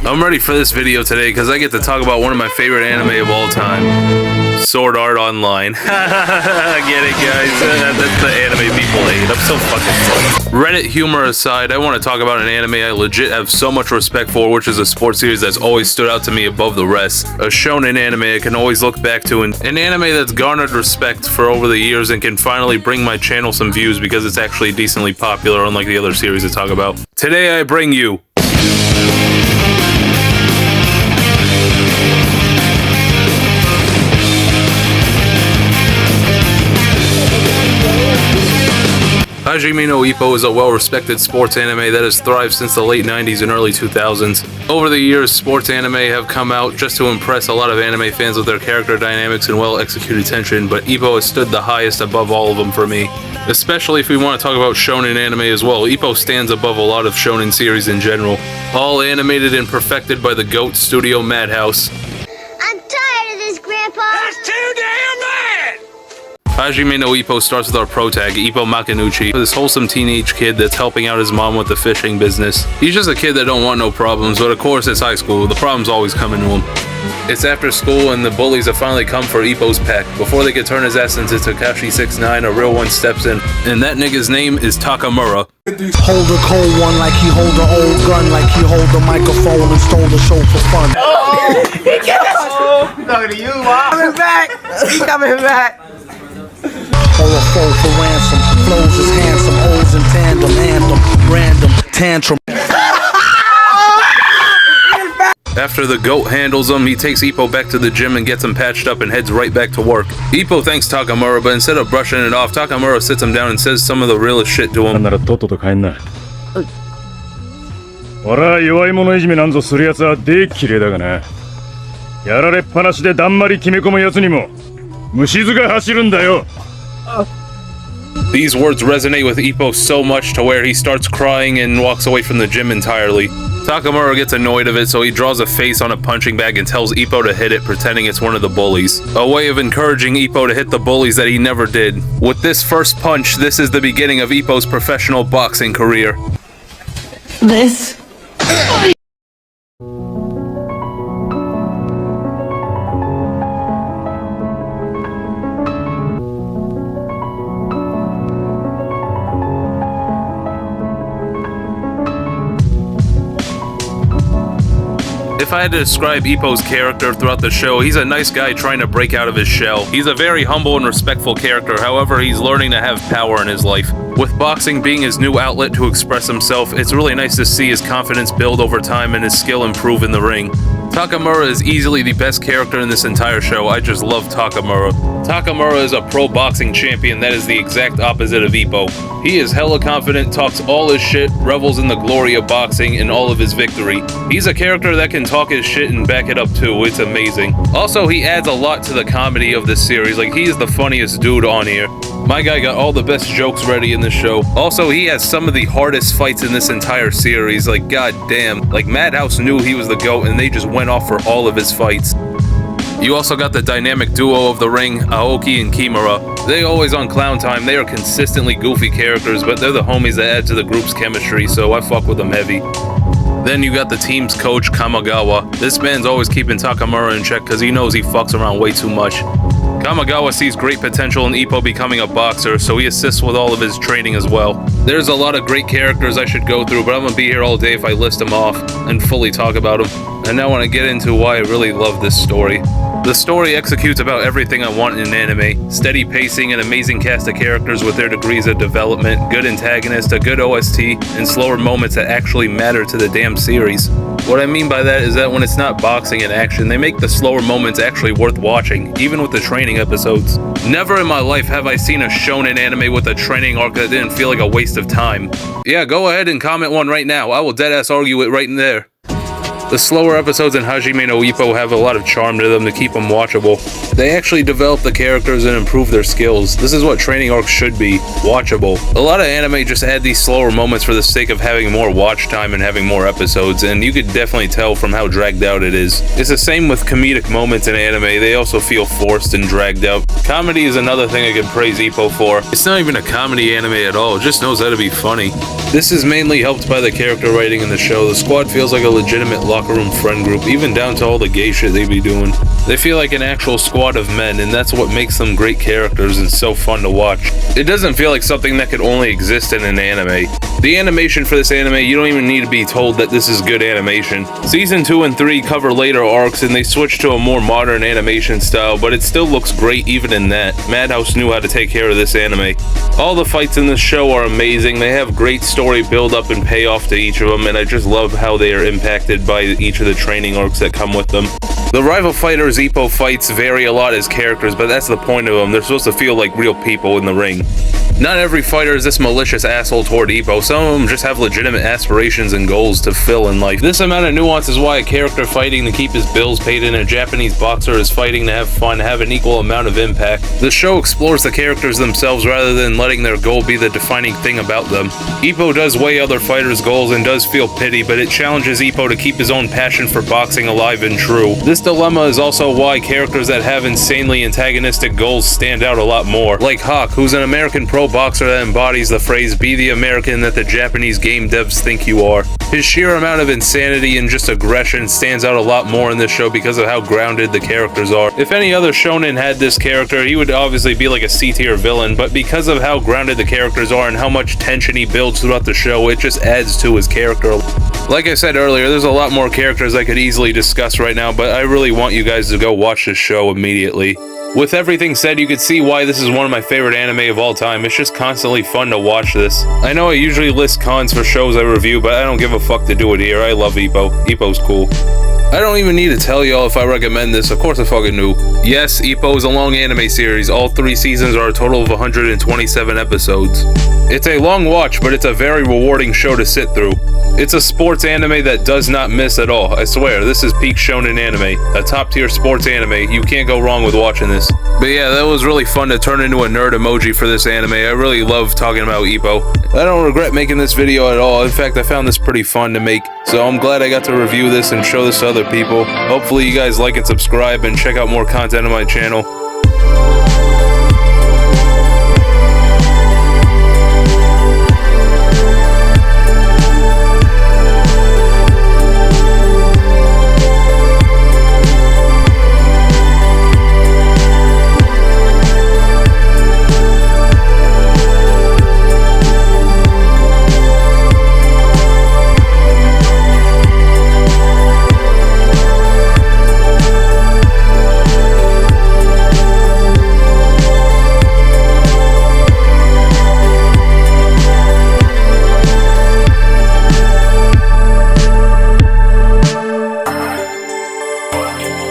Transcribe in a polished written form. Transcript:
I'm ready for this video today because I get to talk about one of my favorite anime of all time, Sword Art Online. Get it, guys? That's the anime people hate. I'm so fucking funny. Reddit humor aside, I want to talk about an anime I legit have so much respect for, which is a sports series that's always stood out to me above the rest. A shonen anime I can always look back to, and an anime that's garnered respect for over the years and can finally bring my channel some views because it's actually decently popular, unlike the other series I talk about. Today I bring you Hajime no Ippo is a well-respected sports anime that has thrived since the late 90s and early 2000s. Over the years, sports anime have come out just to impress a lot of anime fans with their character dynamics and well-executed tension, but Ippo has stood the highest above all of them for me. Especially if we want to talk about shonen anime as well, Ippo stands above a lot of shonen series in general. All animated and perfected by the GOAT Studio Madhouse. I'm tired of this, Grandpa! That's too damn bad! Hajime no Ippo starts with our protag, Ippo Makinuchi, this wholesome teenage kid that's helping out his mom with the fishing business. He's just a kid that don't want no problems, but of course it's high school, the problems always coming to him. It's after school and the bullies have finally come for Ippo's pack. Before they could turn his ass into Takashi 6ix9ine, a real one steps in, and that nigga's name is Takamura. Hold a cold one like he hold an old gun, like he hold the microphone and stole the show for fun. Oh, he talking to you, Mom. Coming back. He coming back. Hold a foe for ransom. Flows is handsome, O's in tandem, anthem, random, tantrum. After the GOAT handles him, he takes Ippo back to the gym and gets him patched up and heads right back to work. Ippo thanks Takamura, but instead of brushing it off, Takamura sits him down and says some of the realest shit to him. 俺は弱い者いじめなんぞするやつはできれいだがな。やられっぱなしでだんまり決め込むやつにも虫唾が走るんだよ。 These words resonate with Ippo so much to where he starts crying and walks away from the gym entirely. Takamura gets annoyed of it, so he draws a face on a punching bag and tells Ippo to hit it, pretending it's one of the bullies. A way of encouraging Ippo to hit the bullies that he never did. With this first punch, this is the beginning of Ippo's professional boxing career. This. If I had to describe Ippo's character throughout the show, he's a nice guy trying to break out of his shell. He's a very humble and respectful character, however, he's learning to have power in his life. With boxing being his new outlet to express himself, it's really nice to see his confidence build over time and his skill improve in the ring. Takamura is easily the best character in this entire show. I just love Takamura. Takamura is a pro boxing champion that is the exact opposite of Ippo. He is hella confident, talks all his shit, revels in the glory of boxing and all of his victory. He's a character that can talk his shit and back it up too. It's amazing. Also, he adds a lot to the comedy of this series. Like, he is the funniest dude on here. My guy got all the best jokes ready in this show. Also, he has some of the hardest fights in this entire series. Like, goddamn. Like, Madhouse knew he was the GOAT and they just went off for all of his fights. You also got the dynamic duo of the ring, Aoki and Kimura. They always on Clown Time. They are consistently goofy characters, but they're the homies that add to the group's chemistry, so I fuck with them heavy. Then you got the team's coach, Kamigawa. This man's always keeping Takamura in check because he knows he fucks around way too much. Kamigawa sees great potential in Ippo becoming a boxer, so he assists with all of his training as well. There's a lot of great characters I should go through, but I'm gonna be here all day if I list them off and fully talk about them. And now I want to get into why I really love this story. The story executes about everything I want in an anime. Steady pacing, an amazing cast of characters with their degrees of development, good antagonist, a good OST, and slower moments that actually matter to the damn series. What I mean by that is that when it's not boxing and action, they make the slower moments actually worth watching, even with the training episodes. Never in my life have I seen a shonen anime with a training arc that didn't feel like a waste of time. Yeah, go ahead and comment one right now. I will deadass argue it right in there. The slower episodes in Hajime no Ippo have a lot of charm to them to keep them watchable. They actually develop the characters and improve their skills. This is what training arcs should be, watchable. A lot of anime just add these slower moments for the sake of having more watch time and having more episodes, and you could definitely tell from how dragged out it is. It's the same with comedic moments in anime, they also feel forced and dragged out. Comedy is another thing I could praise Ippo for. It's not even a comedy anime at all, it just knows how to be funny. This is mainly helped by the character writing in the show. The squad feels like a legitimate lock locker room friend group, even down to all the gay shit they be doing. They feel like an actual squad of men, and that's what makes them great characters and so fun to watch. It doesn't feel like something that could only exist in an anime. The animation for this anime, you don't even need to be told that this is good animation. Season 2 and 3 cover later arcs and they switch to a more modern animation style, but it still looks great even in that. Madhouse knew how to take care of this anime. All the fights in this show are amazing. They have great story build up and payoff to each of them, and I just love how they are impacted by each of the training arcs that come with them. The rival fighters Ippo fights vary a lot as characters, but that's the point of them. They're supposed to feel like real people in the ring. Not every fighter is this malicious asshole toward Ippo. Some of them just have legitimate aspirations and goals to fill in life. This amount of nuance is why a character fighting to keep his bills paid and a Japanese boxer is fighting to have fun have an equal amount of impact. The show explores the characters themselves rather than letting their goal be the defining thing about them. Ippo does weigh other fighters' goals and does feel pity, but it challenges Ippo to keep his own passion for boxing alive and true. This dilemma is also why characters that have insanely antagonistic goals stand out a lot more. Like Hawk, who's an American pro boxer that embodies the phrase, "Be the American that the Japanese game devs think you are." His sheer amount of insanity and just aggression stands out a lot more in this show because of how grounded the characters are. If any other shonen had this character, he would obviously be like a C-tier villain, but because of how grounded the characters are and how much tension he builds throughout the show, it just adds to his character. Like I said earlier, there's a lot more characters I could easily discuss right now, but I really want you guys to go watch this show immediately. With everything said, you can see why this is one of my favorite anime of all time. It's just constantly fun to watch this. I know I usually list cons for shows I review, but I don't give a fuck to do it here. I love Ippo. Ippo's cool. I don't even need to tell y'all if I recommend this. Of course I fucking knew. Yes, Ippo is a long anime series. All 3 seasons are a total of 127 episodes. It's a long watch, but it's a very rewarding show to sit through. It's a sports anime that does not miss at all. I swear, this is peak shonen anime. A top tier sports anime. You can't go wrong with watching this. But yeah, that was really fun to turn into a nerd emoji for this anime. I really love talking about Ippo. I don't regret making this video at all. In fact, I found this pretty fun to make. So I'm glad I got to review this and show this to other people. Hopefully you guys like and subscribe and check out more content on my channel.